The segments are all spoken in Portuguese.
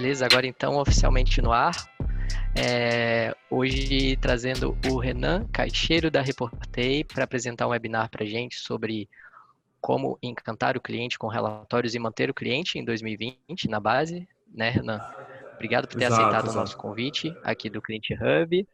Beleza, agora então oficialmente no ar. Hoje trazendo o Renan Caixeiro da Reportei para apresentar um webinar para a gente sobre como encantar o cliente com relatórios e manter o cliente em 2020 na base, né, Renan? Obrigado por ter Exato, aceitado o nosso exato. convite aqui do Client Hub.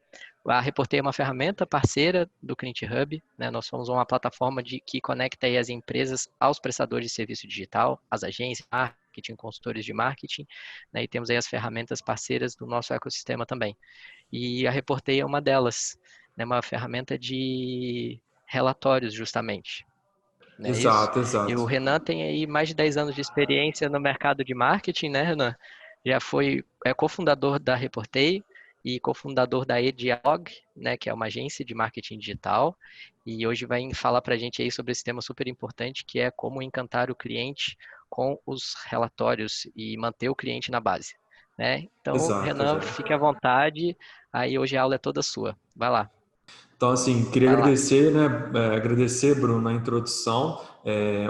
A Reportei é uma ferramenta parceira do Client Hub, né? Nós somos uma plataforma que conecta aí as empresas aos prestadores de serviço digital, as agências, marketing, consultores de marketing, né? E temos aí as ferramentas parceiras do nosso ecossistema também. E a Reportei é uma delas, né? Uma ferramenta de relatórios, justamente. Não é isso? Exato, E o exato. Renan tem aí mais de 10 anos de experiência no mercado de marketing, né, Renan? Já foi cofundador da Reportei e cofundador da Edialog, né, que é uma agência de marketing digital. E hoje vai falar para a gente aí sobre esse tema super importante, que é como encantar o cliente com os relatórios e manter o cliente na base, né? Então, Exato, Renan, exato. fique à vontade. Aí hoje a aula é toda sua. Vai lá, Então, assim, queria vai lá. agradecer, né? Agradecer, Bruno, na introdução.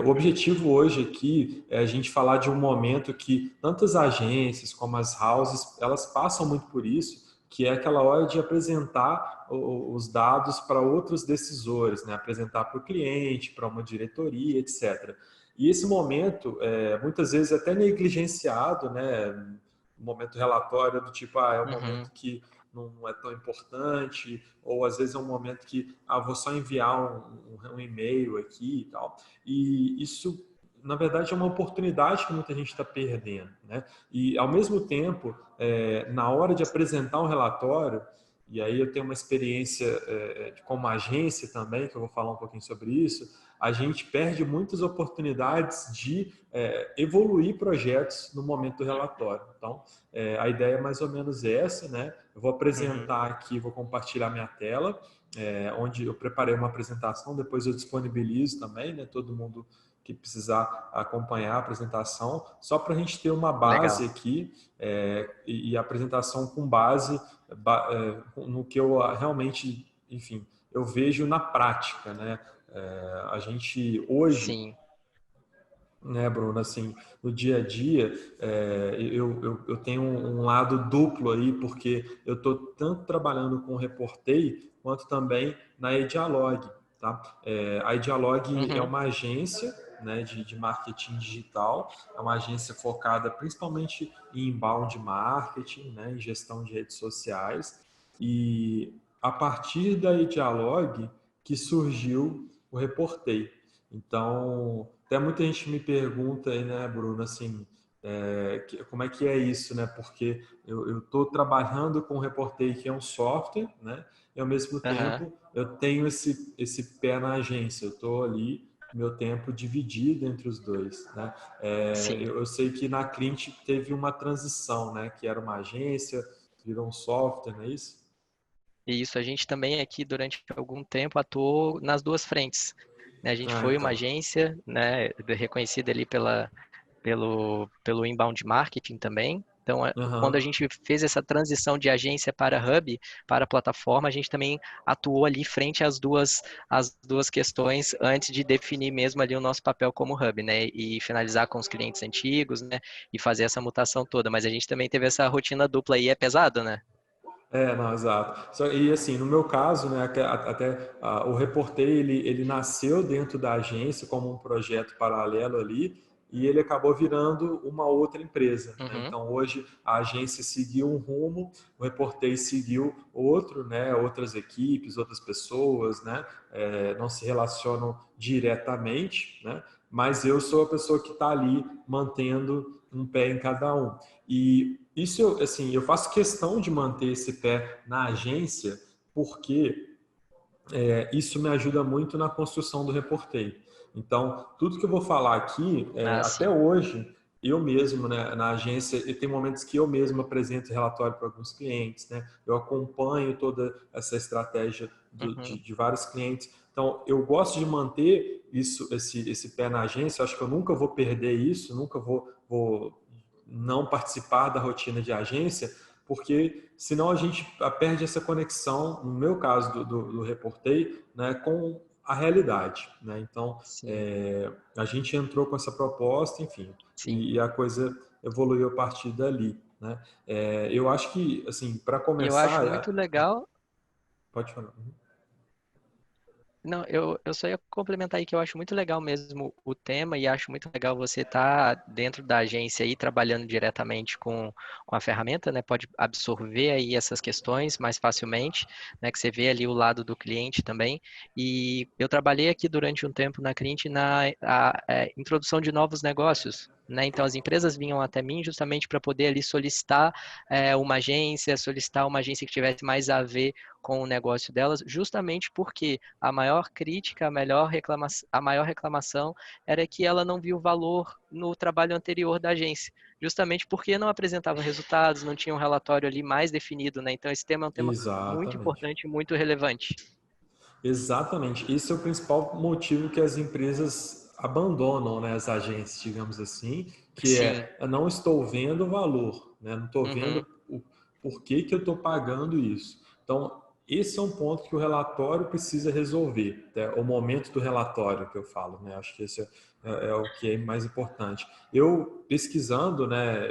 O objetivo hoje aqui é a gente falar de um momento que tantas agências como as houses, elas passam muito por isso, que é aquela hora de apresentar os dados para outros decisores, né? Apresentar para o cliente, para uma diretoria, etc. E esse momento, muitas vezes, é até negligenciado, né? O momento relatório do tipo, é um Uhum, momento que não é tão importante, ou às vezes é um momento que vou só enviar um e-mail aqui e tal. E isso, na verdade, é uma oportunidade que muita gente está perdendo, né? E, ao mesmo tempo, na hora de apresentar um relatório, e aí eu tenho uma experiência como agência também, que eu vou falar um pouquinho sobre isso, a gente perde muitas oportunidades de evoluir projetos no momento do relatório. Então, a ideia é mais ou menos essa, né? Eu vou uhum. apresentar aqui, vou compartilhar minha tela, onde eu preparei uma apresentação, depois eu disponibilizo também, né? Todo mundo que precisar acompanhar a apresentação, só para a gente ter uma base Legal. aqui, e a apresentação com base no que eu realmente, enfim, eu vejo na prática, né? A gente hoje, Sim. né, Bruno, assim, no dia a dia, eu tenho um lado duplo aí, porque eu estou tanto trabalhando com o Reportei, quanto também na Edialog, tá? A Edialog é Uhum. uma agência, né, de marketing digital, é uma agência focada principalmente em inbound marketing, né, em gestão de redes sociais, e a partir da Edialog que surgiu o Reportei. Então, até muita gente me pergunta aí, né, Bruno, assim, como é que é isso, né? Porque eu estou trabalhando com o Reportei, que é um software, né? E ao mesmo Aham. tempo eu tenho esse pé na agência, eu estou ali, meu tempo dividido entre os dois, né? Sim. Eu sei que na Clint teve uma transição, né? Que era uma agência, virou um software, não é isso? E isso, a gente também aqui durante algum tempo atuou nas duas frentes, né? A gente Ah, foi uma então. agência, né, reconhecida ali pelo inbound marketing também. Então, quando a Aham. gente fez essa transição de agência para hub, para plataforma, a gente também atuou ali frente às duas questões antes de definir mesmo ali o nosso papel como hub, né? E finalizar com os clientes antigos, né? E fazer essa mutação toda. Mas a gente também teve essa rotina dupla aí, é pesado, né? Não, exato. E assim, no meu caso, né, até o Reportei, ele nasceu dentro da agência como um projeto paralelo ali, e ele acabou virando uma outra empresa, né? Uhum. Então hoje a agência seguiu um rumo, o Reportei seguiu outro, né? Outras equipes, outras pessoas, né? Não se relacionam diretamente, né? Mas eu sou a pessoa que está ali mantendo um pé em cada um. E isso, assim, eu faço questão de manter esse pé na agência, porque isso me ajuda muito na construção do Reportei. Então, tudo que eu vou falar aqui, Ah, até sim. hoje, eu mesmo, né, na agência, e tem momentos que eu mesmo apresento relatório para alguns clientes, né? Eu acompanho toda essa estratégia Uhum. de vários clientes. Então, eu gosto de manter esse pé na agência. Acho que eu nunca vou perder isso, nunca vou não participar da rotina de agência, porque senão a gente perde essa conexão, no meu caso do Reportei, né, com a realidade, né? Então, Sim. a gente entrou com essa proposta, enfim, Sim. e a coisa evoluiu a partir dali. né? Eu acho que, assim, para E eu acho começar... muito legal. Pode falar. Uhum. Não, eu só ia complementar aí que eu acho muito legal mesmo o tema e acho muito legal você estar dentro da agência aí trabalhando diretamente com a ferramenta, né? Pode absorver aí essas questões mais facilmente, né? Que você vê ali o lado do cliente também. E eu trabalhei aqui durante um tempo na Crint introdução de novos negócios. Né? Então, as empresas vinham até mim justamente para poder ali solicitar solicitar uma agência que tivesse mais a ver com o negócio delas, justamente porque a maior crítica, a maior reclamação era que ela não viu valor no trabalho anterior da agência, justamente porque não apresentava resultados, não tinha um relatório ali mais definido, né? Então esse tema é um tema muito Exatamente. importante e muito relevante. Exatamente. Esse é o principal motivo que as empresas abandonam, né, as agências, digamos assim, que Sim. eu não estou vendo o valor, né? Não estou Uhum. vendo o porquê que eu estou pagando isso. Então, esse é um ponto que o relatório precisa resolver, né? O momento do relatório que eu falo, né? Acho que esse é o que é mais importante. Eu, pesquisando, né,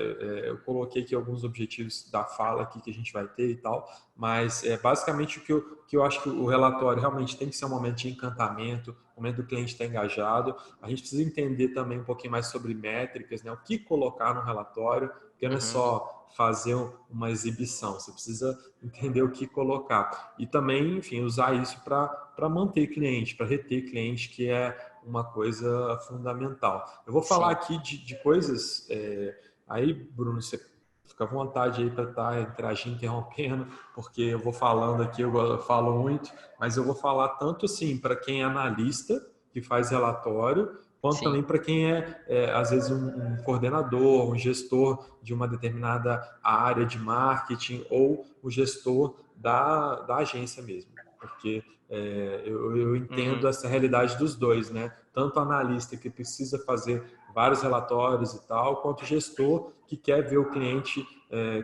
eu coloquei aqui alguns objetivos da fala aqui que a gente vai ter e tal, mas basicamente o que eu acho que o relatório realmente tem que ser um momento de encantamento, um momento do cliente estar engajado. A gente precisa entender também um pouquinho mais sobre métricas, né? O que colocar no relatório, porque não é Uhum. só fazer uma exibição, você precisa entender o que colocar. E também, enfim, usar isso para manter cliente, para reter cliente, que é uma coisa fundamental. Eu vou falar Sim. aqui de coisas, aí, Bruno, você fica à vontade aí para estar interagindo, interrompendo, porque eu vou falando aqui, eu falo muito, mas eu vou falar tanto assim para quem é analista, que faz relatório, quanto Sim. também para quem às vezes, um coordenador, um gestor de uma determinada área de marketing ou o gestor da agência mesmo. Porque eu entendo Uhum. essa realidade dos dois, né? Tanto analista que precisa fazer vários relatórios e tal, quanto gestor que quer ver o cliente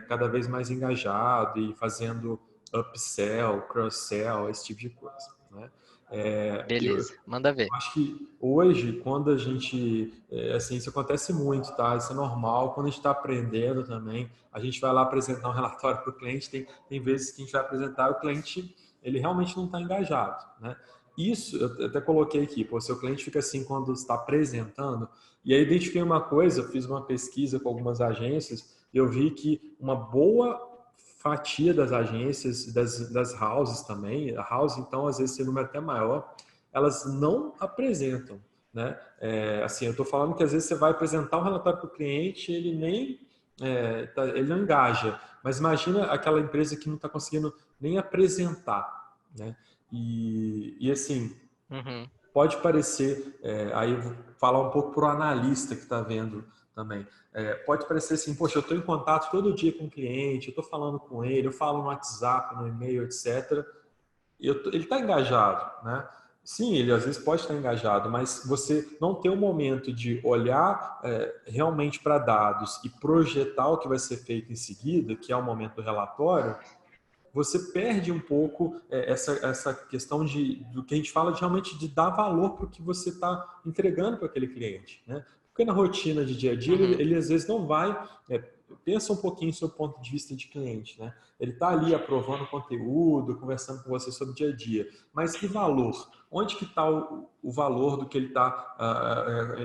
cada vez mais engajado e fazendo upsell, cross-sell, esse tipo de coisa, né? Eu Beleza, manda ver. acho que hoje, quando a gente, assim, isso acontece muito, tá? Isso é normal. Quando a gente está aprendendo também, a gente vai lá apresentar um relatório para o cliente, tem vezes que a gente vai apresentar, o cliente, ele realmente não está engajado, né? Isso, eu até coloquei aqui, pô, seu cliente fica assim quando está apresentando, e aí identifiquei uma coisa, eu fiz uma pesquisa com algumas agências, e eu vi que uma boa fatia das agências, das houses também, a house, então, às vezes, esse número é até maior, elas não apresentam, né? Assim, eu estou falando que às vezes você vai apresentar um relatório para o cliente, ele nem ele não engaja. Mas imagina aquela empresa que não está conseguindo nem apresentar, né? E assim, Uhum. pode parecer, aí eu vou falar um pouco para o analista que está vendo também. Pode parecer assim, poxa, eu estou em contato todo dia com o cliente, eu estou falando com ele, eu falo no WhatsApp, no e-mail, etc. Ele está engajado, né? Sim, ele às vezes pode estar engajado, mas você não ter o momento de olhar realmente para dados e projetar o que vai ser feito em seguida, que é o momento do relatório, você perde um pouco essa questão do que a gente fala de realmente de dar valor para o que você está entregando para aquele cliente, né? Porque na rotina de dia a dia, ele, Uhum. ele às vezes não vai... pensa um pouquinho do seu ponto de vista de cliente, né? Ele está ali aprovando conteúdo, conversando com você sobre o dia a dia, mas e valor? Onde que está o valor do que ele está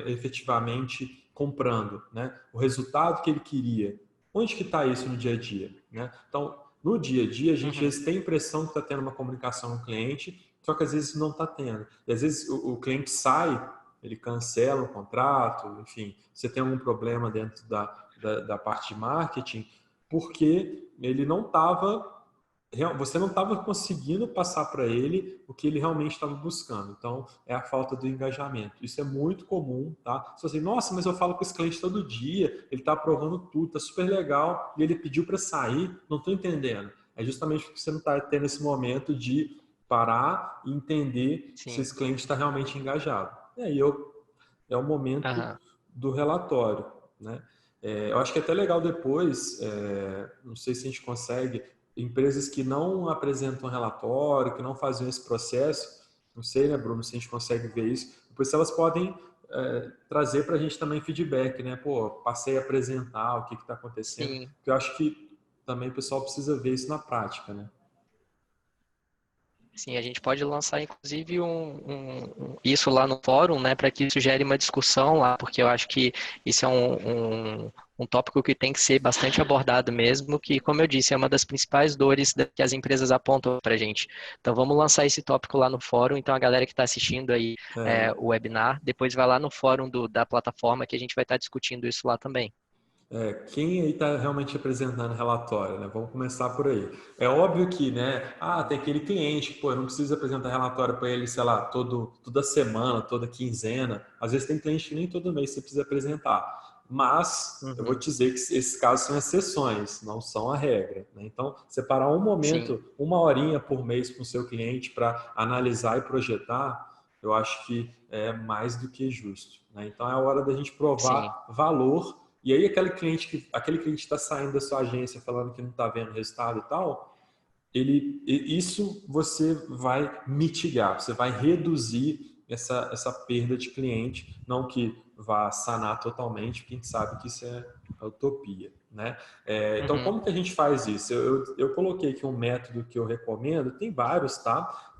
efetivamente comprando, né? O resultado que ele queria. Onde que está isso no dia a dia, né? Então, no dia a dia, a gente às Uhum. vezes tem a impressão que está tendo uma comunicação com o cliente, só que às vezes não está tendo. E às vezes o cliente sai, ele cancela o contrato, enfim, você tem algum problema dentro da parte de marketing, porque ele não estava, você não estava conseguindo passar para ele o que ele realmente estava buscando. Então, é a falta do engajamento. Isso é muito comum, tá? Você assim, nossa, mas eu falo com esse cliente todo dia, ele está aprovando tudo, está super legal, e ele pediu para sair, não estou entendendo. É justamente porque você não está tendo esse momento de parar e entender se Sim. esse cliente está realmente engajado. E aí é o momento Aham. do relatório, né? Eu acho que é até legal depois, não sei se a gente consegue, empresas que não apresentam relatório, que não fazem esse processo, não sei, né, Bruno, se a gente consegue ver isso, depois elas podem trazer para a gente também feedback, né? Pô, passei a apresentar o que está acontecendo, Sim. porque eu acho que também o pessoal precisa ver isso na prática, né? Sim, a gente pode lançar inclusive isso lá no fórum, né, para que isso gere uma discussão lá, porque eu acho que isso é um tópico que tem que ser bastante abordado mesmo, que, como eu disse, é uma das principais dores que as empresas apontam para a gente. Então, vamos lançar esse tópico lá no fórum. Então, a galera que está assistindo aí o webinar, depois vai lá no fórum da plataforma que a gente vai estar discutindo isso lá também. Quem aí está realmente apresentando relatório, né? Vamos começar por aí. É óbvio que, né? Tem aquele cliente que, pô, eu não preciso apresentar relatório para ele, sei lá, toda semana, toda quinzena. Às vezes tem cliente que nem todo mês você precisa apresentar. Mas eu vou te dizer que esses casos são exceções, não são a regra, né? Então, separar um Sim, momento, uma horinha por mês com o seu cliente para analisar e projetar, eu acho que é mais do que justo, né? Então, é a hora da gente sim, provar valor. E aí aquele cliente está saindo da sua agência falando que não está vendo resultado e tal, isso você vai mitigar, você vai reduzir essa perda de cliente, não que vá sanar totalmente, porque a gente sabe que isso é a utopia, né? Então, uhum, como que a gente faz isso? Eu coloquei aqui um método que eu recomendo, tem vários, tá?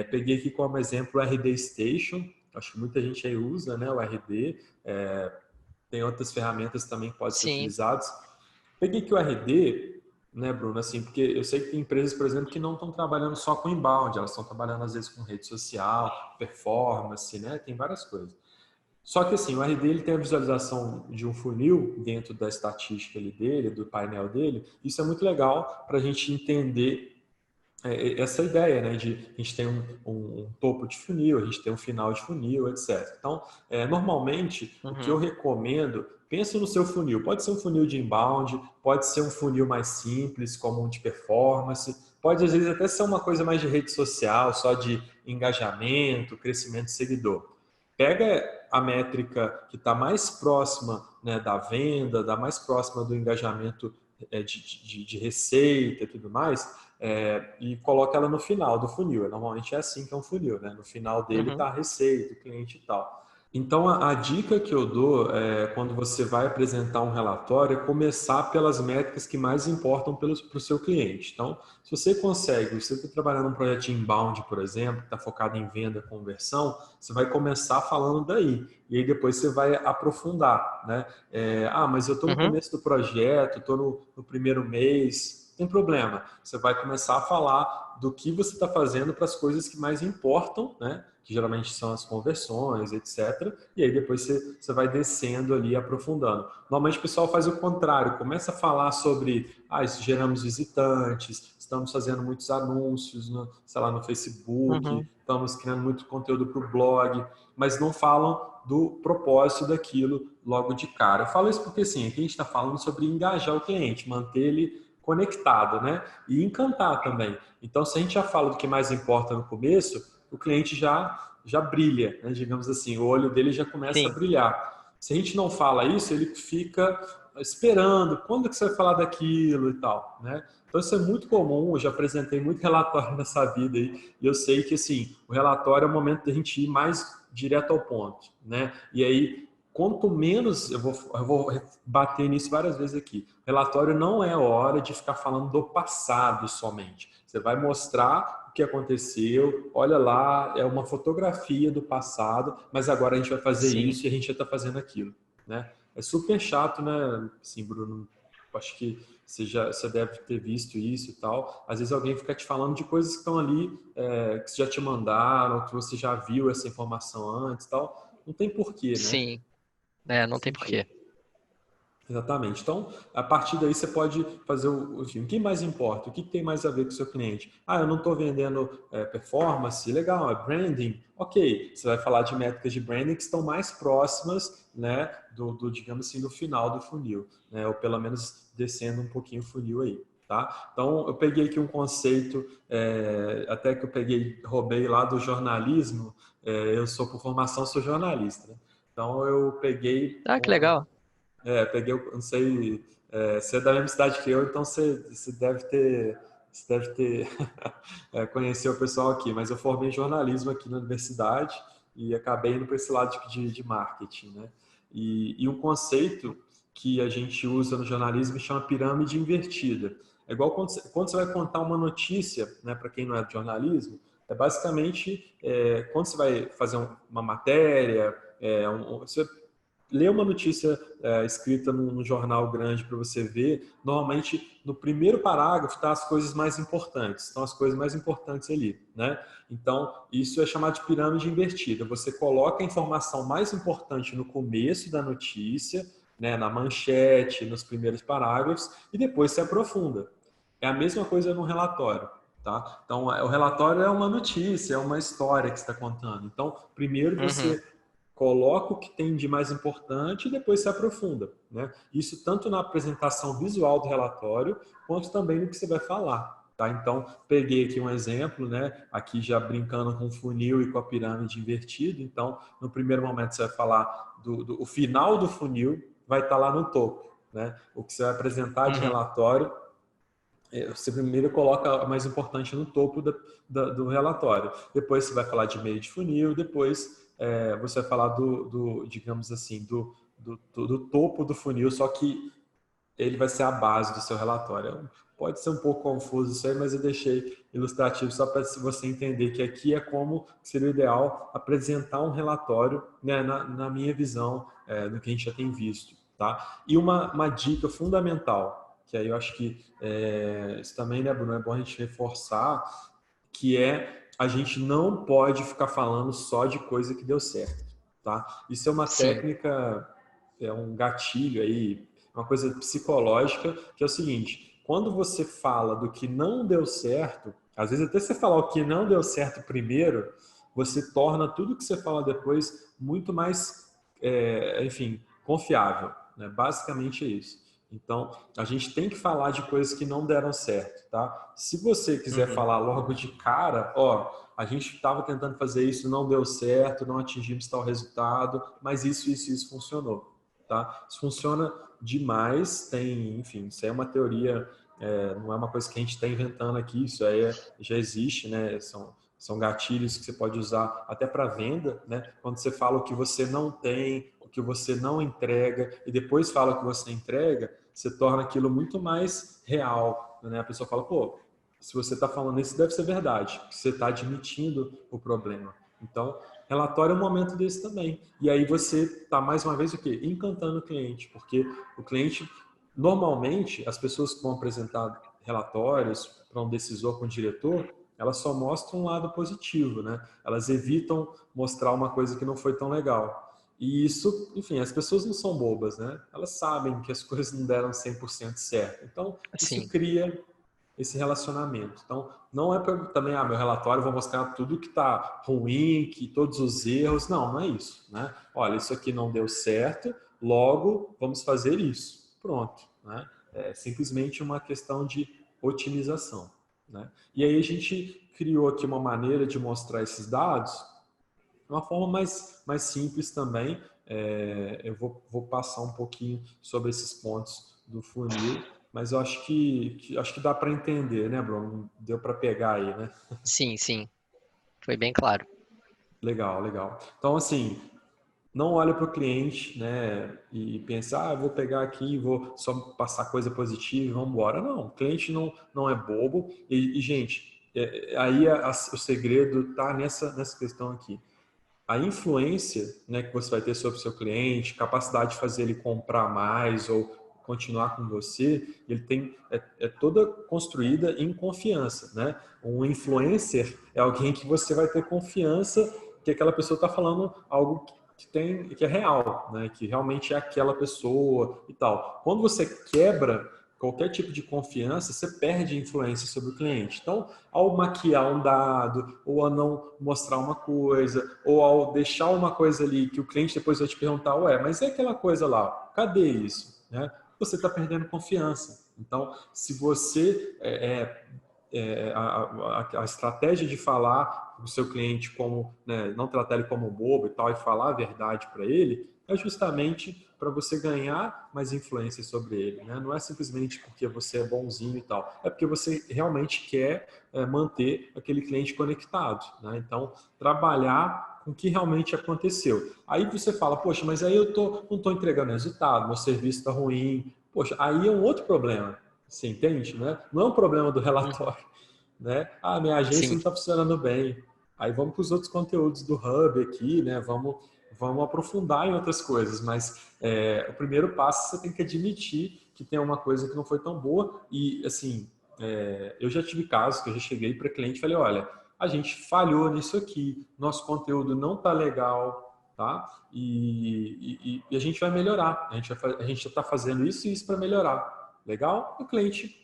Peguei aqui como exemplo o RD Station, acho que muita gente aí usa, né? O RD, tem outras ferramentas também que podem ser sim, utilizadas. Peguei aqui o RD, né, Bruno, assim, porque eu sei que tem empresas, por exemplo, que não estão trabalhando só com inbound, elas estão trabalhando às vezes com rede social, performance, né, tem várias coisas. Só que assim, o RD ele tem a visualização de um funil dentro da estatística dele, do painel dele. Isso é muito legal para a gente entender essa ideia, né, de a gente tem um topo de funil, a gente tem um final de funil, etc. Então, normalmente, o que eu uhum, recomendo, pensa no seu funil. Pode ser um funil de inbound, pode ser um funil mais simples, como um de performance, pode às vezes até ser uma coisa mais de rede social, só de engajamento, crescimento de seguidor. Pega a métrica que está mais próxima, né, da venda, da mais próxima do engajamento de receita e tudo mais, e coloca ela no final do funil. Normalmente é assim que é um funil, né? No final dele uhum. está a receita, o cliente e tal. Então, a dica que eu dou quando você vai apresentar um relatório é começar pelas métricas que mais importam para o seu cliente. Então, se você consegue, você está trabalhando um projeto inbound, por exemplo, que está focado em venda, conversão, você vai começar falando daí. E aí depois você vai aprofundar, né? Mas eu estou no Uhum. começo do projeto, estou no primeiro mês, não tem problema. Você vai começar a falar do que você está fazendo para as coisas que mais importam, né? Que geralmente são as conversões, etc. E aí depois você vai descendo ali, aprofundando. Normalmente o pessoal faz o contrário, começa a falar sobre, geramos visitantes, estamos fazendo muitos anúncios, sei lá, no Facebook, Uhum. estamos criando muito conteúdo para o blog, mas não falam do propósito daquilo logo de cara. Eu falo isso porque, assim, aqui a gente está falando sobre engajar o cliente, manter ele conectado, né? E encantar também. Então, se a gente já fala do que mais importa no começo, o cliente já brilha, né? Digamos assim, o olho dele já começa a Sim, brilhar. Se a gente não fala isso, ele fica esperando, quando que você vai falar daquilo e tal, né? Então isso é muito comum, eu já apresentei muito relatório nessa vida aí, e eu sei que assim, o relatório é o momento da gente ir mais direto ao ponto, né? E aí, quanto menos, eu vou bater nisso várias vezes aqui, o relatório não é hora de ficar falando do passado somente. Você vai mostrar o que aconteceu, olha lá, é uma fotografia do passado, mas agora a gente vai fazer sim. isso e a gente já está fazendo aquilo, né? É super chato, né? Sim, Bruno, acho que você deve ter visto isso e tal. Às vezes alguém fica te falando de coisas que estão ali, que já te mandaram, que você já viu essa informação antes e tal. Não tem porquê, né? Sim, Não não faz tem sentido. porquê. Exatamente. Então, a partir daí você pode fazer enfim, o que mais importa, o que tem mais a ver com o seu cliente. Eu não estou vendendo performance, legal, é branding, ok. Você vai falar de métricas de branding que estão mais próximas, né, digamos assim, do final do funil, né, ou pelo menos descendo um pouquinho o funil aí. Tá? Então, eu peguei aqui um conceito, até que eu roubei lá do jornalismo, eu sou por formação, sou jornalista, né? Então, eu peguei Ah, que legal. peguei, eu não sei, você é da mesma cidade que eu, então você deve ter conhecido o pessoal aqui, mas eu formei jornalismo aqui na universidade, e acabei indo para esse lado de marketing, né? E um conceito que a gente usa no jornalismo chama pirâmide invertida. É igual quando você vai contar uma notícia, né, para quem não é de jornalismo, é basicamente quando você vai fazer uma matéria, você lê uma notícia escrita num jornal grande para você ver, normalmente no primeiro parágrafo está as coisas mais importantes, estão as coisas mais importantes ali, né? Então, isso é chamado de pirâmide invertida. Você coloca a informação mais importante no começo da notícia, né, na manchete, nos primeiros parágrafos, e depois se aprofunda. É a mesma coisa no relatório. Tá? Então, o relatório é uma notícia, é uma história que você está contando. Então, primeiro Uhum. você coloca o que tem de mais importante e depois se aprofunda, né? Isso tanto na apresentação visual do relatório, quanto também no que você vai falar, tá? Então, peguei aqui um exemplo, né? Aqui já brincando com o funil e com a pirâmide invertida. Então, no primeiro momento você vai falar o final do funil, vai estar lá no topo, né? O que você vai apresentar de Uhum. relatório, você primeiro coloca a mais importante no topo do relatório. Depois você vai falar de meio de funil, depois você vai falar digamos assim, do topo do funil, só que ele vai ser a base do seu relatório. Pode ser um pouco confuso isso aí, mas eu deixei ilustrativo só para você entender que aqui é como seria o ideal apresentar um relatório, né, na minha visão, do que a gente já tem visto. Tá? E uma dica fundamental, que aí eu acho que isso também, né, Bruno, é bom a gente reforçar, que a gente não pode ficar falando só de coisa que deu certo. Tá? Isso é uma Sim. técnica, é um gatilho aí, uma coisa psicológica, que é o seguinte: quando você fala do que não deu certo, às vezes até você falar o que não deu certo primeiro, você torna tudo que você fala depois muito mais, enfim, confiável, né? Basicamente é isso. Então, a gente tem que falar de coisas que não deram certo, tá? Se você quiser Uhum. falar logo de cara, ó, a gente estava tentando fazer isso, não deu certo, não atingimos tal resultado, mas isso funcionou, tá? Isso funciona demais, enfim, isso é uma teoria, não é uma coisa que a gente está inventando aqui, isso aí já existe, né? São gatilhos que você pode usar até para venda, né? Quando você fala o que você não tem, o que você não entrega, e depois fala o que você entrega, você torna aquilo muito mais real, né? A pessoa fala, pô, se você está falando isso, deve ser verdade, você está admitindo o problema. Então, relatório é um momento desse também. E aí você está, mais uma vez, o quê? Encantando o cliente, porque o cliente, normalmente, as pessoas que vão apresentar relatórios para um decisor com um diretor, elas só mostram um lado positivo, né? Elas evitam mostrar uma coisa que não foi tão legal. E isso, enfim, as pessoas não são bobas, né? Elas sabem que as coisas não deram 100% certo. Então, isso Sim. cria esse relacionamento. Então, não é para também, meu relatório, vou mostrar tudo que está ruim, que todos os erros. Não, não é isso, né? Olha, isso aqui não deu certo, logo vamos fazer isso. Pronto, né? É simplesmente uma questão de otimização, né? E aí a gente criou aqui uma maneira de mostrar esses dados de uma forma mais simples também. Eu vou passar um pouquinho sobre esses pontos do funil, mas eu acho que dá para entender, né, Bruno? Deu para pegar aí, né? Sim, sim. Foi bem claro. Legal, legal. Então, assim, não olha para o cliente, né, e pensa, vou pegar aqui e vou só passar coisa positiva e vamos embora. Não, o cliente não é bobo. Gente, aí o segredo está nessa questão aqui. A influência, né, que você vai ter sobre o seu cliente, capacidade de fazer ele comprar mais ou continuar com você, ele é toda construída em confiança, né? Um influencer é alguém que você vai ter confiança que aquela pessoa está falando algo que é real, né? Que realmente é aquela pessoa e tal. Quando você quebra qualquer tipo de confiança, você perde influência sobre o cliente. Então, ao maquiar um dado, ou a não mostrar uma coisa, ou ao deixar uma coisa ali que o cliente depois vai te perguntar, ué, mas é aquela coisa lá, cadê isso? Né? Você está perdendo confiança. Então, se você a estratégia de falar o seu cliente como, né, não tratar ele como bobo e tal, e falar a verdade para ele, é justamente para você ganhar mais influência sobre ele, né? Não é simplesmente porque você é bonzinho e tal, é porque você realmente quer manter aquele cliente conectado, né? Então, trabalhar com o que realmente aconteceu. Aí você fala, poxa, mas aí não estou entregando resultado, meu serviço está ruim. Poxa, aí é um outro problema, você entende, né? Não é um problema do Uhum. relatório, né? Ah, minha agência Sim, não está funcionando bem. Aí vamos para os outros conteúdos do Hub aqui, né? Vamos aprofundar em outras coisas, mas o primeiro passo você tem que admitir que tem uma coisa que não foi tão boa e, assim, eu já tive casos que eu já cheguei para cliente e falei, olha, a gente falhou nisso aqui, nosso conteúdo não está legal, tá? E a gente vai melhorar, a gente já está fazendo isso e isso para melhorar. Legal? O cliente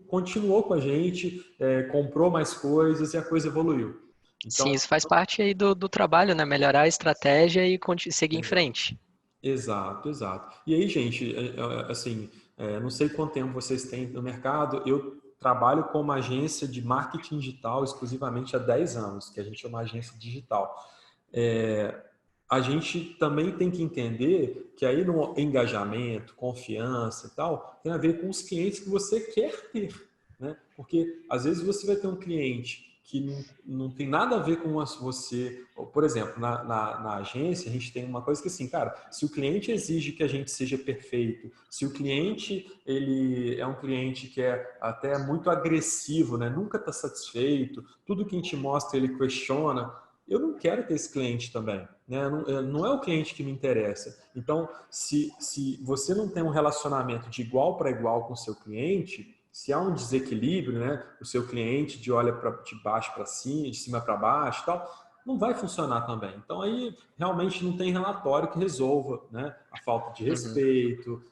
continuou com a gente, comprou mais coisas e a coisa evoluiu. sim, Então, isso faz parte aí do trabalho, né? Melhorar a estratégia e seguir em frente. exato, exato. E aí, gente, assim, não sei quanto tempo vocês têm no mercado, eu trabalho com uma agência de marketing digital exclusivamente há 10 anos, que a gente é uma agência digital. É, a gente também tem que entender que aí no engajamento, confiança e tal, tem a ver com os clientes que você quer ter, né? Porque às vezes você vai ter um cliente que não tem nada a ver com você. Por exemplo, na agência, a gente tem uma coisa que assim, cara, se o cliente exige que a gente seja perfeito, se o cliente ele é um cliente que é até muito agressivo, né? Nunca está satisfeito, tudo que a gente mostra ele questiona, eu não quero ter esse cliente também, né? Não é o cliente que me interessa. Então, se você não tem um relacionamento de igual para igual com o seu cliente, se há um desequilíbrio, né? O seu cliente olha de baixo para cima, de cima para baixo, e tal, não vai funcionar também. Então aí realmente não tem relatório que resolva, né? A falta de Uhum. respeito,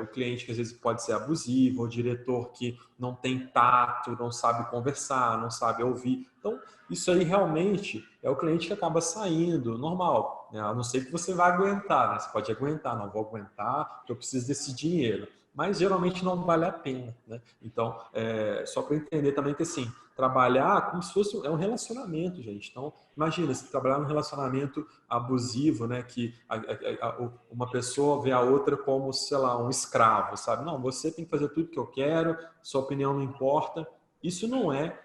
o cliente que às vezes pode ser abusivo, o diretor que não tem tato, não sabe conversar, não sabe ouvir. Então isso aí realmente é o cliente que acaba saindo, normal, né? A não ser que você vá aguentar, né? Você pode aguentar, não vou aguentar, porque eu preciso desse dinheiro. Mas geralmente não vale a pena, né? Então, só para entender também que assim, trabalhar como se fosse um relacionamento, gente. Então, imagina, se trabalhar num relacionamento abusivo, né? Que uma pessoa vê a outra como, sei lá, um escravo, sabe? Não, você tem que fazer tudo que eu quero, sua opinião não importa. Isso não é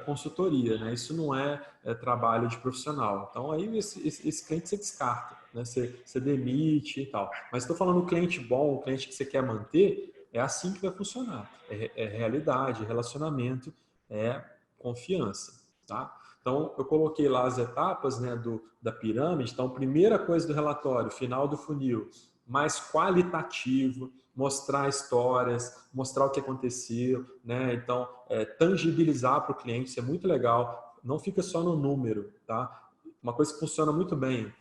consultoria, né? Isso não é trabalho de profissional. Então, aí esse cliente você descarta, né? Você demite e tal. Mas estou falando do cliente bom, o cliente que você quer manter, é assim que vai funcionar. É realidade, relacionamento, é confiança, tá? Então, eu coloquei lá as etapas, né, da pirâmide. Então, primeira coisa do relatório, final do funil, mais qualitativo, mostrar histórias, mostrar o que aconteceu, né? Então, tangibilizar para o cliente, isso é muito legal. Não fica só no número, tá? Uma coisa que funciona muito bem.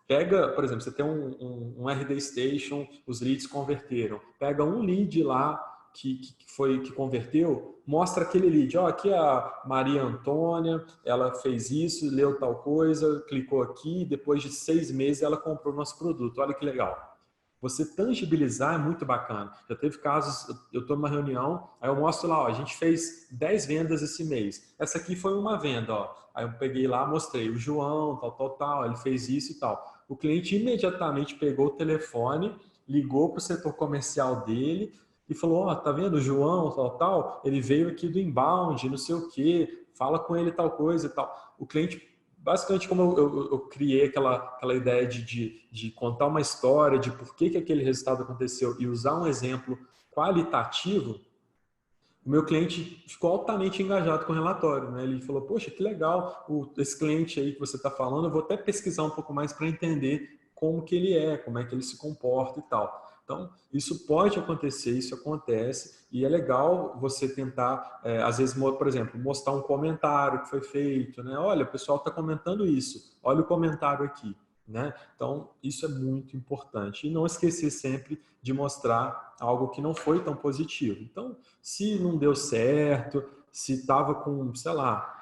Pega, por exemplo, você tem um RD Station, os leads converteram. Pega um lead lá que converteu, mostra aquele lead. Ó, aqui é a Maria Antônia, ela fez isso, leu tal coisa, clicou aqui, depois de 6 meses ela comprou o nosso produto. Olha que legal. Você tangibilizar é muito bacana. Já teve casos, eu estou numa reunião, aí eu mostro lá, ó, a gente fez 10 vendas esse mês. Essa aqui foi uma venda, ó. Aí eu peguei lá, mostrei o João, tal, ele fez isso e tal. O cliente imediatamente pegou o telefone, ligou para o setor comercial dele e falou, ó, tá vendo o João, tal, ele veio aqui do inbound, não sei o quê, fala com ele tal coisa e tal. O cliente basicamente, como eu criei aquela ideia de contar uma história de por que aquele resultado aconteceu e usar um exemplo qualitativo, o meu cliente ficou altamente engajado com o relatório, né? Ele falou, poxa, que legal, esse cliente aí que você está falando, eu vou até pesquisar um pouco mais para entender como que ele é, como é que ele se comporta e tal. Então, isso pode acontecer, isso acontece, e é legal você tentar, às vezes, por exemplo, mostrar um comentário que foi feito, né? Olha, o pessoal está comentando isso, olha o comentário aqui, né? Então, isso é muito importante. E não esquecer sempre de mostrar algo que não foi tão positivo. Então, se não deu certo, se estava com, sei lá,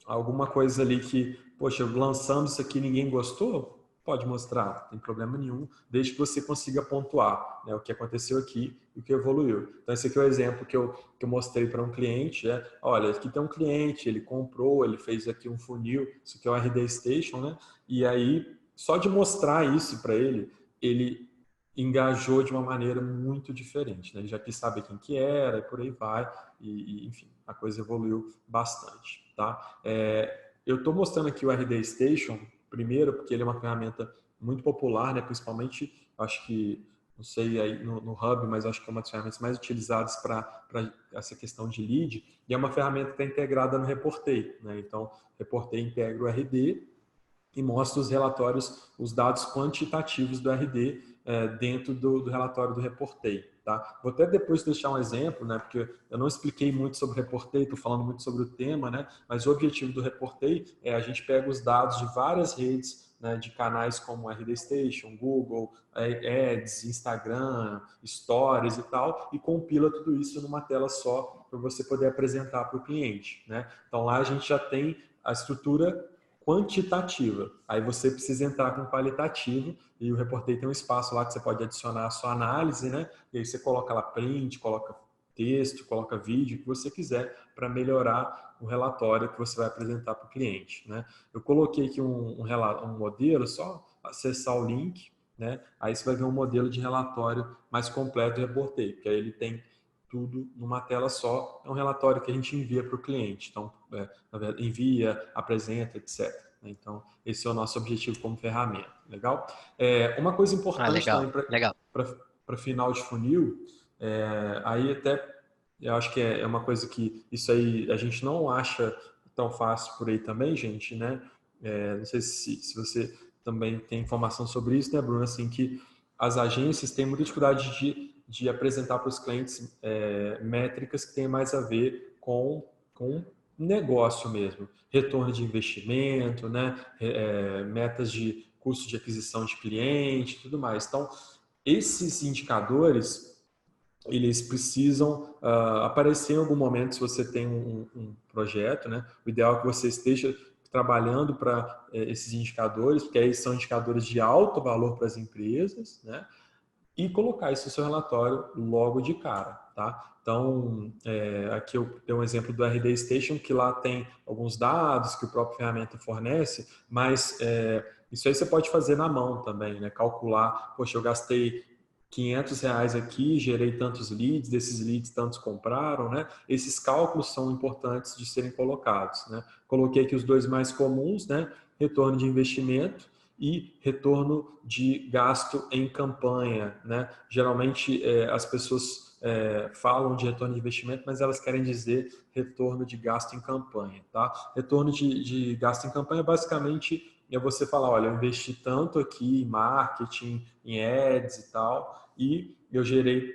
alguma coisa ali que, poxa, lançando isso aqui ninguém gostou, pode mostrar, não tem problema nenhum, desde que você consiga pontuar, né, o que aconteceu aqui e o que evoluiu. Então, esse aqui é o exemplo que eu mostrei para um cliente, né? Olha, aqui tem um cliente, ele comprou, ele fez aqui um funil, isso aqui é o RD Station, né? E aí só de mostrar isso para ele, ele engajou de uma maneira muito diferente, né? Ele já quis saber quem que era e por aí vai, enfim, a coisa evoluiu bastante, tá? Eu estou mostrando aqui o RD Station, primeiro, porque ele é uma ferramenta muito popular, né? Principalmente, acho que, não sei aí no Hub, mas acho que é uma das ferramentas mais utilizadas para essa questão de lead, e é uma ferramenta que está integrada no Reportei, né? Então, Reportei integra o RD e mostra os relatórios, os dados quantitativos do RD dentro do relatório do Reportei. Tá? Vou até depois deixar um exemplo, né, porque eu não expliquei muito sobre o Reportei, estou falando muito sobre o tema, né, mas o objetivo do Reportei é a gente pega os dados de várias redes, né, de canais como RD Station, Google, Ads, Instagram, Stories e tal, e compila tudo isso numa tela só para você poder apresentar para o cliente. Né? Então lá a gente já tem a estrutura quantitativa. Aí você precisa entrar com qualitativo e o Reportei tem um espaço lá que você pode adicionar a sua análise, né? E aí você coloca lá print, coloca texto, coloca vídeo, o que você quiser para melhorar o relatório que você vai apresentar para o cliente, né? Eu coloquei aqui um modelo, só acessar o link, né? Aí você vai ver um modelo de relatório mais completo do Reportei, porque aí ele tem tudo numa tela só. É um relatório que a gente envia para o cliente. Então, envia, apresenta, etc. Então, esse é o nosso objetivo como ferramenta. Legal? Uma coisa importante legal, também legal. para final de funil, aí até eu acho que é uma coisa que isso aí a gente não acha tão fácil por aí também, gente, né? Não sei se você também tem informação sobre isso, né, Bruno? Assim, que as agências têm muita dificuldade de apresentar para os clientes métricas que têm mais a ver com negócio mesmo, retorno de investimento, né? Metas de custo de aquisição de cliente, tudo mais. Então, esses indicadores eles precisam aparecer em algum momento se você tem um projeto, né? O ideal é que você esteja trabalhando para esses indicadores, porque aí são indicadores de alto valor para as empresas, né? E colocar isso no seu relatório logo de cara, tá? Então, aqui eu dei um exemplo do RD Station, que lá tem alguns dados que o próprio ferramenta fornece, mas isso aí você pode fazer na mão também, né? Calcular, poxa, eu gastei R$ 500 aqui, gerei tantos leads, desses leads tantos compraram, né? Esses cálculos são importantes de serem colocados, né? Coloquei aqui os dois mais comuns, né? Retorno de investimento e retorno de gasto em campanha, né? Geralmente as pessoas falam de retorno de investimento, mas elas querem dizer retorno de gasto em campanha, tá? Retorno de gasto em campanha basicamente é você falar, olha, eu investi tanto aqui em marketing, em ads e tal, e eu gerei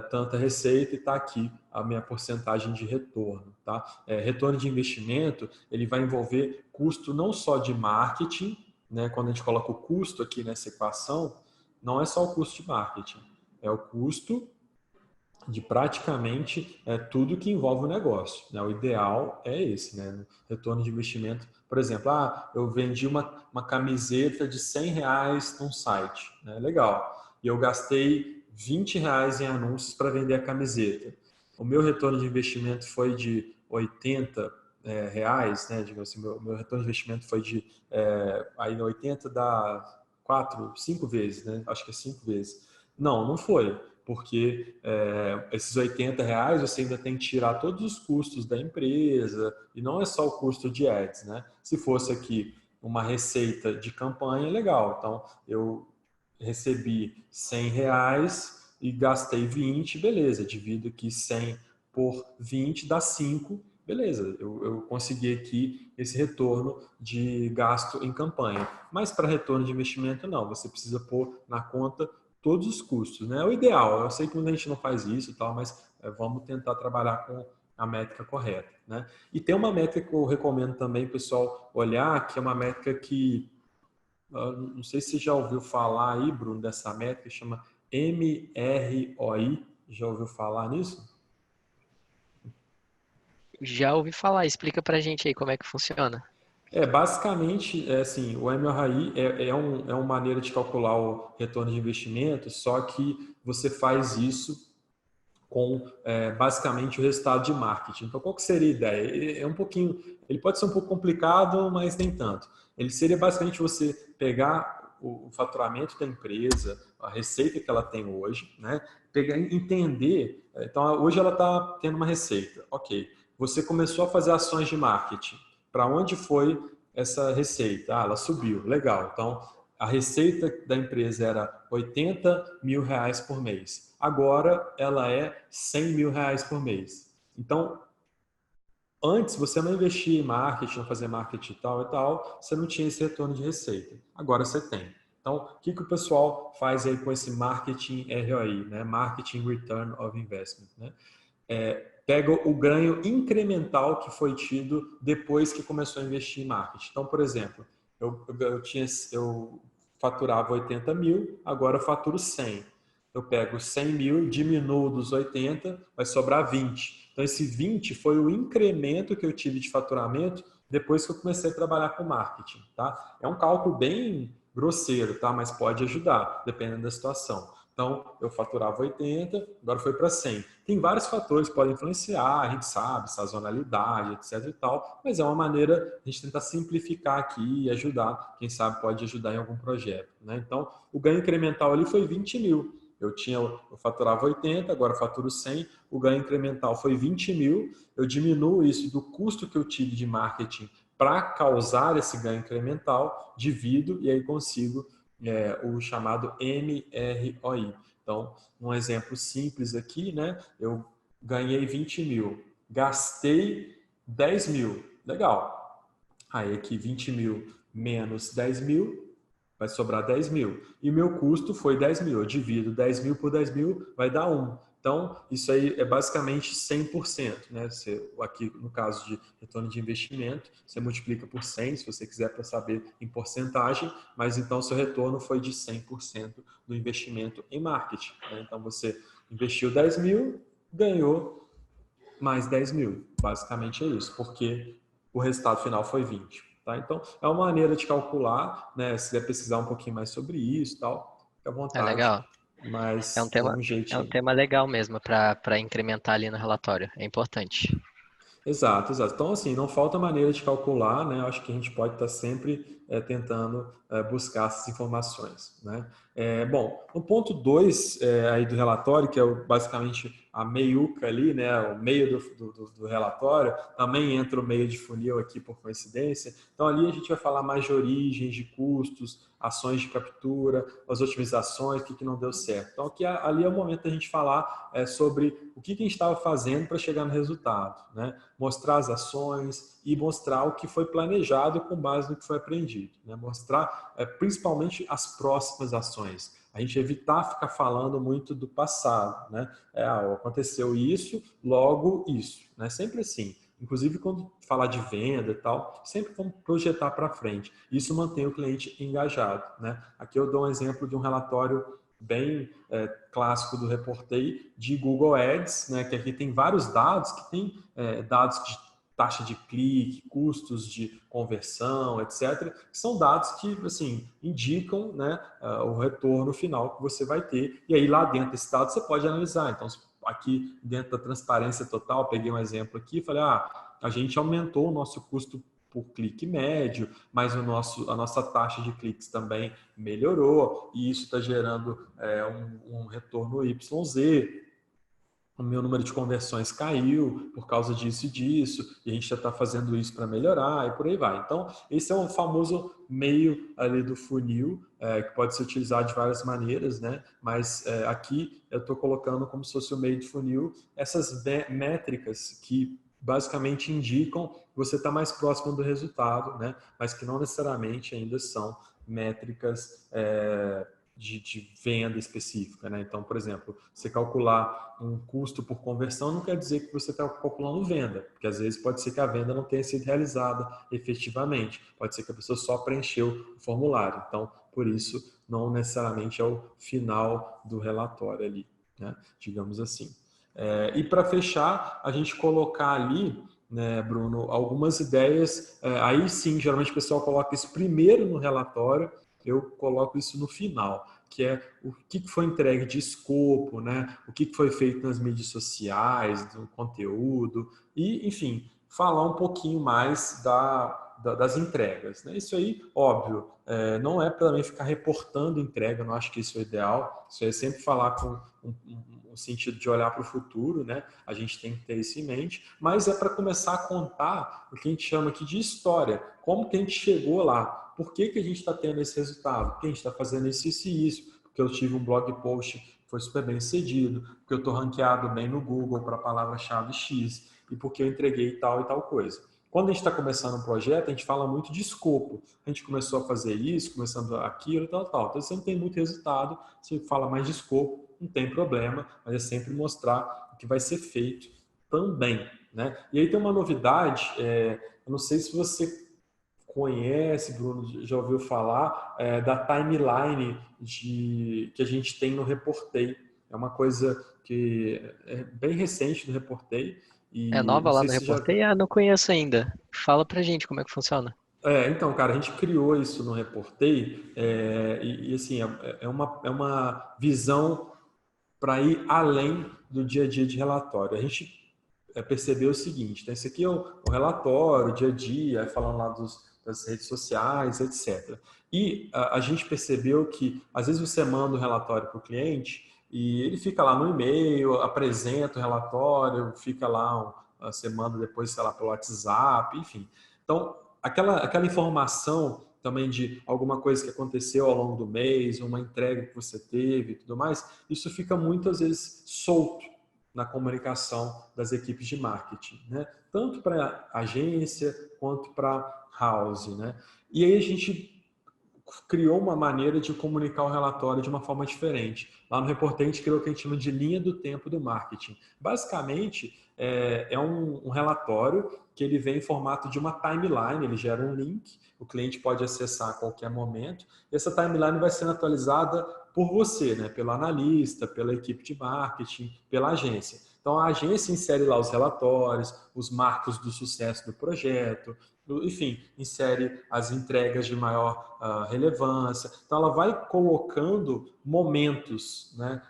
tanta receita e está aqui a minha porcentagem de retorno, tá? Retorno de investimento, ele vai envolver custo não só de marketing, né? Quando a gente coloca o custo aqui nessa equação, não é só o custo de marketing, é o custo de praticamente tudo que envolve o negócio, né? O ideal é esse, né? Retorno de investimento. Por exemplo, eu vendi uma camiseta de R$ 100 num site, né? Legal. E eu gastei R$ 20 em anúncios para vender a camiseta. O meu retorno de investimento foi de R$ 80, né? Digamos assim, meu retorno de investimento foi de aí 80 dá 4, 5 vezes, né? Acho que é 5 vezes. Não foi, porque esses R$ 80 você ainda tem que tirar todos os custos da empresa, e não é só o custo de ads, né? Se fosse aqui uma receita de campanha, legal. Então, eu recebi R$ 100 e gastei 20, beleza. Divido aqui 100 por 20, dá 5, beleza. Eu consegui aqui esse retorno de gasto em campanha. Mas para retorno de investimento, não. Você precisa pôr na conta todos os custos, né? É o ideal. Eu sei que muita gente não faz isso e tal, mas vamos tentar trabalhar com a métrica correta, né? E tem uma métrica que eu recomendo também, pessoal, olhar, que é uma métrica que não sei se você já ouviu falar aí, Bruno, dessa métrica, chama MROI. Já ouviu falar nisso? Já ouvi falar, explica pra gente aí como é que funciona. Basicamente, assim, o MRI é uma maneira de calcular o retorno de investimento, só que você faz isso com basicamente o resultado de marketing. Então, qual que seria a ideia? Ele pode ser um pouco complicado, mas nem tanto. Ele seria basicamente você pegar o faturamento da empresa, a receita que ela tem hoje, né? Pegar, entender. Então, hoje ela está tendo uma receita. Ok, você começou a fazer ações de marketing. Para onde foi essa receita? Ah, ela subiu. Legal. Então, a receita da empresa era R$80 mil por mês. Agora, ela é R$100 mil por mês. Então, antes, você não investia em marketing, não fazia marketing e tal, você não tinha esse retorno de receita. Agora você tem. Então, o que o pessoal faz aí com esse marketing ROI, né? Marketing Return of Investment, né? Pega o ganho incremental que foi tido depois que começou a investir em marketing. Então, por exemplo, eu faturava 80 mil, agora eu faturo 100. Eu pego 100 mil, diminuo dos 80, vai sobrar 20. Então, esse 20 foi o incremento que eu tive de faturamento depois que eu comecei a trabalhar com marketing, tá? É um cálculo bem grosseiro, tá? Mas pode ajudar, dependendo da situação. Então, eu faturava 80, agora foi para 100. Tem vários fatores que podem influenciar, a gente sabe, sazonalidade, etc e tal, mas é uma maneira de a gente tentar simplificar aqui e ajudar, quem sabe pode ajudar em algum projeto, né? Então, o ganho incremental ali foi 20 mil. Eu faturava 80, agora faturo 100, o ganho incremental foi 20 mil, eu diminuo isso do custo que eu tive de marketing para causar esse ganho incremental, divido e aí consigo o chamado MROI. Então, um exemplo simples aqui, né? Eu ganhei 20 mil, gastei 10 mil, legal. Aí aqui 20 mil menos 10 mil, vai sobrar 10 mil. E meu custo foi 10 mil. Eu divido 10 mil por 10 mil, vai dar 1. Então, isso aí é basicamente 100%. Né? Você, aqui, no caso de retorno de investimento, você multiplica por 100, se você quiser para saber em porcentagem, mas então seu retorno foi de 100% do investimento em marketing. Né? Então, você investiu 10 mil, ganhou mais 10 mil. Basicamente é isso, porque o resultado final foi 20. Tá? Então, é uma maneira de calcular, né? Se quiser pesquisar um pouquinho mais sobre isso, tal, fica à É vontade, legal. mas é um É um jeitinho. tema legal mesmo para incrementar ali no relatório. É importante. Exato, exato. Então, assim, não falta maneira de calcular, né? Acho que a gente pode estar sempre tentando buscar essas informações, né? Bom, no ponto 2 aí do relatório, que é basicamente a meiuca ali, né? O meio do relatório, também entra o meio de funil aqui por coincidência. Então, ali a gente vai falar mais de origens, de custos, ações de captura, as otimizações, o que não deu certo. Então, aqui, ali é o momento da gente falar sobre o que a gente estava fazendo para chegar no resultado, né? Mostrar as ações e mostrar o que foi planejado com base no que foi aprendido, né? Mostrar principalmente as próximas ações. A gente evitar ficar falando muito do passado, né? Aconteceu isso, logo isso, né? Sempre assim. Inclusive, quando falar de venda e tal, sempre vamos projetar para frente. Isso mantém o cliente engajado, né? Aqui eu dou um exemplo de um relatório bem clássico do Reportei de Google Ads, né? Que aqui tem vários dados, que tem dados de taxa de clique, custos de conversão, etc., que são dados que, assim, indicam, né, o retorno final que você vai ter. E aí, lá dentro desse dado, você pode analisar. Então, aqui dentro da transparência total, peguei um exemplo aqui e falei, a gente aumentou o nosso custo por clique médio, mas a nossa taxa de cliques também melhorou, e isso está gerando um retorno YZ. O meu número de conversões caiu por causa disso e disso, e a gente já está fazendo isso para melhorar, e por aí vai. Então, esse é um famoso meio ali do funil, que pode ser utilizado de várias maneiras, né? Mas aqui eu estou colocando como se fosse o meio de funil essas métricas que basicamente indicam que você está mais próximo do resultado, né? Mas que não necessariamente ainda são métricas de venda específica, né? Então, por exemplo, você calcular um custo por conversão não quer dizer que você está calculando venda, porque às vezes pode ser que a venda não tenha sido realizada efetivamente, pode ser que a pessoa só preencheu o formulário. Então, por isso, não necessariamente é o final do relatório ali, né? Digamos assim. E para fechar, a gente colocar ali, né, Bruno, algumas ideias, aí sim, geralmente o pessoal coloca isso primeiro no relatório, eu coloco isso no final, que é o que foi entregue de escopo, né? O que foi feito nas mídias sociais, do conteúdo, e, enfim, falar um pouquinho mais das entregas, né? Isso aí, óbvio, não é para mim ficar reportando entrega, eu não acho que isso é ideal. Isso é sempre falar com um sentido de olhar para o futuro, né? A gente tem que ter isso em mente, mas é para começar a contar o que a gente chama aqui de história, como que a gente chegou lá, por que a gente está tendo esse resultado, por que a gente está fazendo isso e isso, porque eu tive um blog post que foi super bem sucedido, porque eu estou ranqueado bem no Google para a palavra-chave X e porque eu entreguei tal e tal coisa. Quando a gente está começando um projeto, a gente fala muito de escopo. A gente começou a fazer isso, começando aquilo e tal, tal. Então, você não tem muito resultado, você fala mais de escopo, não tem problema, mas é sempre mostrar o que vai ser feito também, né? E aí tem uma novidade, eu não sei se você conhece, Bruno, já ouviu falar, da timeline que a gente tem no Reportei. É uma coisa que é bem recente no Reportei É e nova não lá sei no se já... Reportei? Ah, não conheço ainda. Fala pra gente como é que funciona. Então, cara, a gente criou isso no Reportei assim, é uma visão para ir além do dia a dia de relatório. A gente percebeu o seguinte, né? Esse aqui é o relatório, o dia a dia, falando lá das redes sociais, etc. E a gente percebeu que, às vezes, você manda o relatório para o cliente e ele fica lá no e-mail, apresenta o relatório, fica lá, você manda depois, sei lá, pelo WhatsApp, enfim. Então, aquela informação também de alguma coisa que aconteceu ao longo do mês, uma entrega que você teve e tudo mais, isso fica muitas vezes solto na comunicação das equipes de marketing, né? Tanto para agência quanto para house, né? E aí a gente criou uma maneira de comunicar o relatório de uma forma diferente. Lá no Reportei a gente criou o que a gente chama de linha do tempo do marketing. Basicamente, é um relatório que ele vem em formato de uma timeline, ele gera um link, o cliente pode acessar a qualquer momento, e essa timeline vai sendo atualizada por você, né? Pelo analista, pela equipe de marketing, pela agência. Então, a agência insere lá os relatórios, os marcos do sucesso do projeto, enfim, insere as entregas de maior relevância. Então, ela vai colocando momentos, né,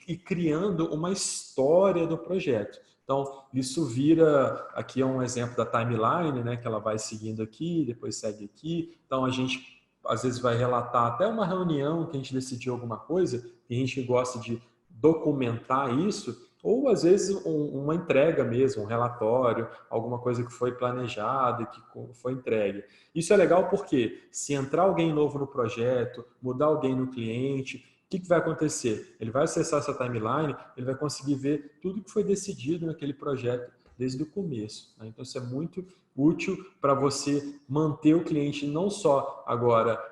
e criando uma história do projeto. Então, isso vira, aqui é um exemplo da timeline, né, que ela vai seguindo aqui, depois segue aqui. Então, a gente, às vezes, vai relatar até uma reunião que a gente decidiu alguma coisa, e a gente gosta de documentar isso, ou às vezes uma entrega mesmo, um relatório, alguma coisa que foi planejada e que foi entregue. Isso é legal porque se entrar alguém novo no projeto, mudar alguém no cliente, o que vai acontecer? Ele vai acessar essa timeline, ele vai conseguir ver tudo que foi decidido naquele projeto desde o começo, né? Então isso é muito útil para você manter o cliente não só agora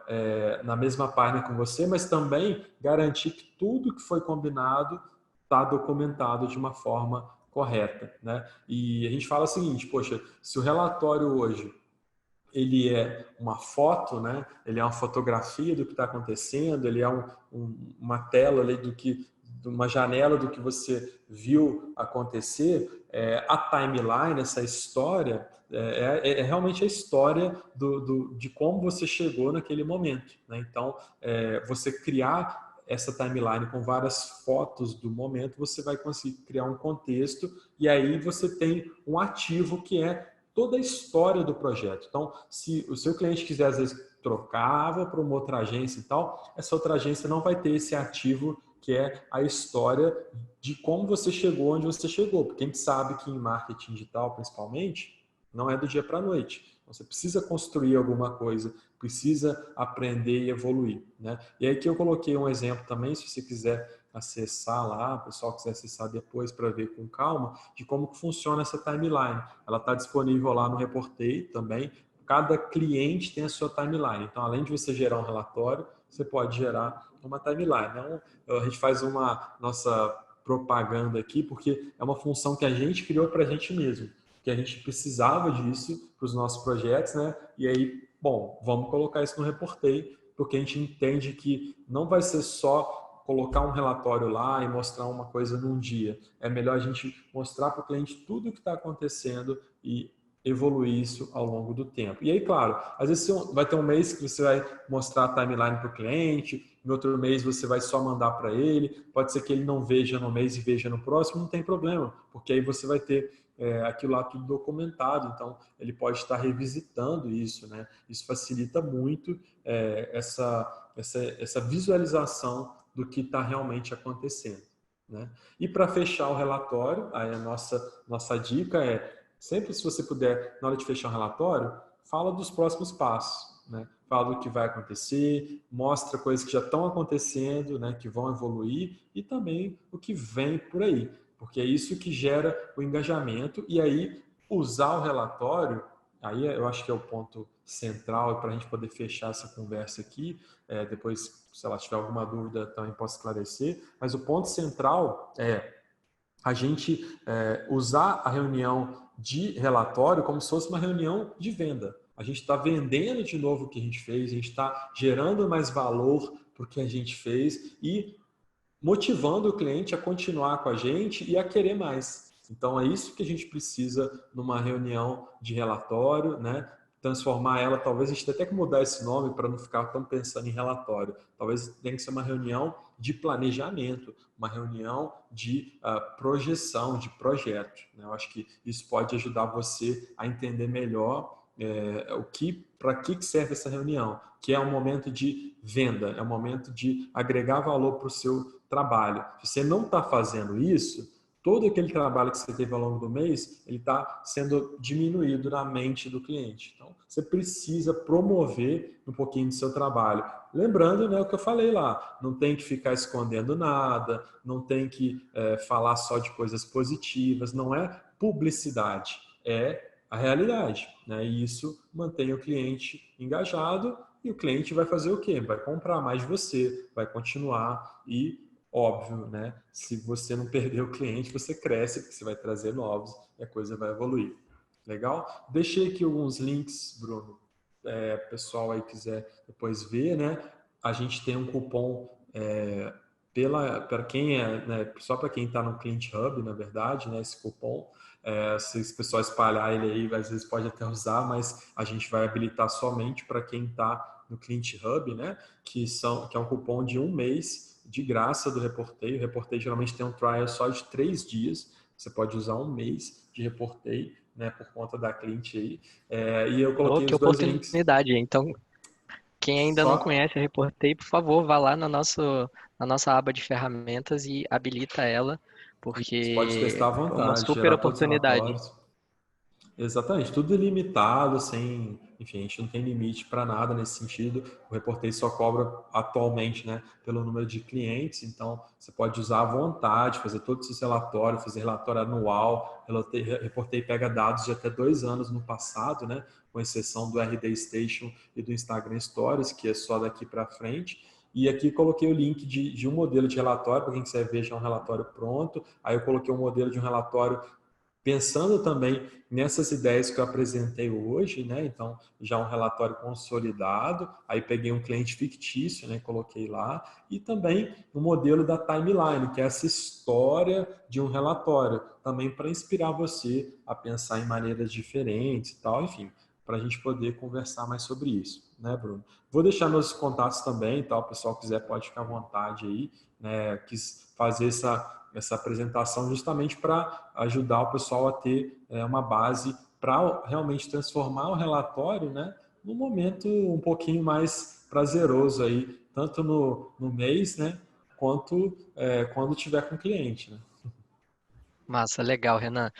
na mesma página com você, mas também garantir que tudo que foi combinado está documentado de uma forma correta, né? E a gente fala o seguinte, poxa, se o relatório hoje ele é uma foto, né? Ele é uma fotografia do que está acontecendo, ele é uma tela ali de uma janela do que você viu acontecer. A timeline, essa história, realmente a história de como você chegou naquele momento, né? Então, você criar essa timeline com várias fotos do momento, você vai conseguir criar um contexto e aí você tem um ativo que é toda a história do projeto. Então, se o seu cliente quiser, às vezes, trocava para uma outra agência e tal, essa outra agência não vai ter esse ativo que é a história de como você chegou onde você chegou. Porque a gente sabe que em marketing digital, principalmente, não é do dia para a noite. Você precisa construir alguma coisa, precisa aprender e evoluir, né? E aí que eu coloquei um exemplo também, se você quiser acessar lá, o pessoal quiser acessar depois para ver com calma, de como que funciona essa timeline. Ela está disponível lá no Reportei também. Cada cliente tem a sua timeline. Então, além de você gerar um relatório, você pode gerar uma timeline. Então, a gente faz uma nossa propaganda aqui, porque é uma função que a gente criou para a gente mesmo, que a gente precisava disso para os nossos projetos, né? E aí, bom, vamos colocar isso no Reportei, porque a gente entende que não vai ser só colocar um relatório lá e mostrar uma coisa num dia. É melhor a gente mostrar para o cliente tudo o que está acontecendo e evoluir isso ao longo do tempo. E aí, claro, às vezes vai ter um mês que você vai mostrar a timeline para o cliente, no outro mês você vai só mandar para ele, pode ser que ele não veja no mês e veja no próximo, não tem problema, porque aí você vai ter aquilo lá tudo documentado, então ele pode estar revisitando isso, né? Isso facilita muito essa visualização do que está realmente acontecendo, né? E para fechar o relatório, aí a nossa dica sempre se você puder, na hora de fechar o relatório, fala dos próximos passos, né? Fala do que vai acontecer, mostra coisas que já estão acontecendo, né, que vão evoluir e também o que vem por aí, porque é isso que gera o engajamento e aí usar o relatório, aí eu acho que é o ponto central para a gente poder fechar essa conversa aqui, depois, se ela tiver alguma dúvida também posso esclarecer, mas o ponto central é a gente usar a reunião de relatório como se fosse uma reunião de venda. A gente está vendendo de novo o que a gente fez, a gente está gerando mais valor para o que a gente fez e motivando o cliente a continuar com a gente e a querer mais. Então, é isso que a gente precisa numa reunião de relatório, né? Transformar ela, talvez a gente tenha até que mudar esse nome para não ficar tão pensando em relatório. Talvez tenha que ser uma reunião de planejamento, uma reunião de projeção, de projeto, né? Eu acho que isso pode ajudar você a entender melhor para que serve essa reunião, que é um momento de venda, é um momento de agregar valor para o seu trabalho. Se você não está fazendo isso, todo aquele trabalho que você teve ao longo do mês, ele está sendo diminuído na mente do cliente. Então, você precisa promover um pouquinho do seu trabalho. Lembrando, né, o que eu falei lá, não tem que ficar escondendo nada, não tem que falar só de coisas positivas, não é publicidade, é a realidade, né? E isso mantém o cliente engajado e o cliente vai fazer o quê? Vai comprar mais de você, vai continuar e, óbvio, né? Se você não perder o cliente, você cresce porque você vai trazer novos e a coisa vai evoluir. Legal? Deixei aqui alguns links, Bruno. Pessoal aí quiser depois ver, né? A gente tem um cupom para quem né, só para quem está no Client Hub, na verdade, né? Esse cupom. Se o pessoal espalhar ele aí, às vezes pode até usar, mas a gente vai habilitar somente para quem está no Client Hub, né? Que é um cupom de 1 mês de graça do Reportei. O Reportei geralmente tem um trial só de 3 dias. Você pode usar 1 mês de Reportei, né? Por conta da cliente aí. E eu Oh, coloquei que os 2 links. oportunidade. Então, quem ainda não Só conhece a Reportei, por favor, vá lá na nossa aba de ferramentas e habilita ela, você pode porque testar à é uma vontade, super gerar todos os oportunidade. relatórios. Exatamente, tudo ilimitado, sem, enfim, a gente não tem limite para nada nesse sentido. O Reportei só cobra atualmente, né, pelo número de clientes, então você pode usar à vontade, fazer todos esses relatórios, fazer relatório anual. Reportei pega dados de até 2 anos no passado, né, com exceção do RD Station e do Instagram Stories, que é só daqui para frente. E aqui coloquei o link de um modelo de relatório, para quem quiser ver já um relatório pronto. Aí eu coloquei um modelo de um relatório pensando também nessas ideias que eu apresentei hoje, né? Então, já um relatório consolidado, aí peguei um cliente fictício, né? Coloquei lá, e também o modelo da timeline, que é essa história de um relatório, também para inspirar você a pensar em maneiras diferentes e tal, enfim, para a gente poder conversar mais sobre isso, né, Bruno? Vou deixar meus contatos também, tá? O pessoal quiser pode ficar à vontade aí, né? Quis fazer essa apresentação justamente para ajudar o pessoal a ter uma base para realmente transformar o relatório, né, num momento um pouquinho mais prazeroso aí, tanto no mês, né, quanto quando tiver com o cliente, né? Massa, legal, Renan.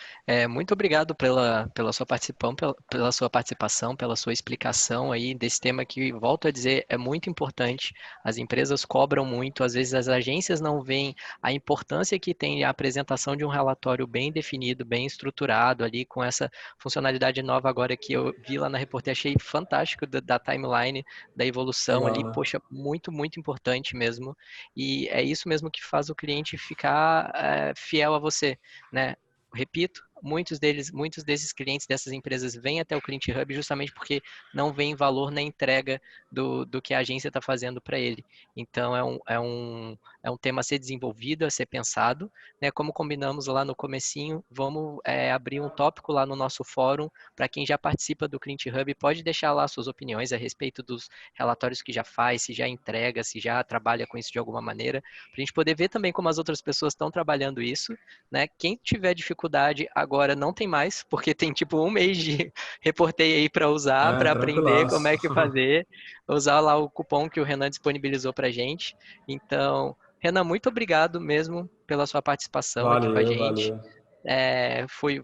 Muito obrigado pela sua participação, pela sua participação, pela sua explicação aí desse tema que, volto a dizer, é muito importante. As empresas cobram muito, às vezes as agências não veem a importância que tem a apresentação de um relatório bem definido, bem estruturado ali, com essa funcionalidade nova agora que eu vi lá na Reporter, achei fantástico da timeline, da evolução Legal, ali, né? poxa, muito, muito importante mesmo. E é isso mesmo que faz o cliente ficar fiel a você, né? Repito, muitos desses clientes dessas empresas vêm até o Client Hub justamente porque não veem valor na entrega do que a agência está fazendo para ele. Então, é um tema a ser desenvolvido, a ser pensado, né? Como combinamos lá no comecinho, vamos abrir um tópico lá no nosso fórum para quem já participa do Client Hub, pode deixar lá suas opiniões a respeito dos relatórios que já faz, se já entrega, se já trabalha com isso de alguma maneira, para a gente poder ver também como as outras pessoas estão trabalhando isso, né? Quem tiver dificuldade, agora agora não tem mais, porque tem tipo um mês de Reportei aí para usar, para aprender como Tranquilaço. é que fazer, usar lá o cupom que o Renan disponibilizou para gente. Então, Renan, muito obrigado mesmo pela sua participação aqui com a Valeu, gente. valeu.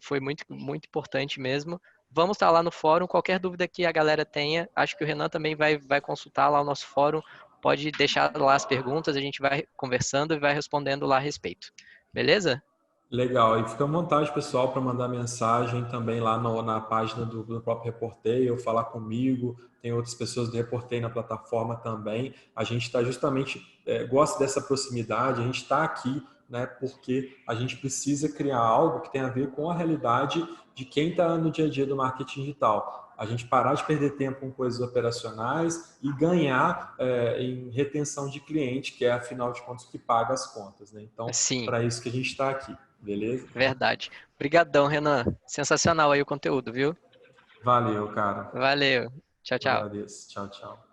Foi muito, muito importante mesmo. Vamos estar lá no fórum. Qualquer dúvida que a galera tenha, acho que o Renan também vai consultar lá o nosso fórum. Pode deixar lá as perguntas, a gente vai conversando e vai respondendo lá a respeito. Beleza? Legal, e fica à vontade, pessoal, para mandar mensagem também lá na página do próprio Reportei, ou falar comigo. Tem outras pessoas do Reportei na plataforma também. A gente está justamente, gosta dessa proximidade, a gente está aqui, né, porque a gente precisa criar algo que tenha a ver com a realidade de quem está no dia a dia do marketing digital. A gente parar de perder tempo com coisas operacionais e ganhar em retenção de cliente, que é, afinal de contas, o que paga as contas, né? Então, Sim, para isso que a gente está aqui. Beleza? verdade. Obrigadão, Renan. Sensacional aí o conteúdo, viu? Valeu, cara. Valeu. Tchau, Eu tchau. agradeço. Tchau, tchau.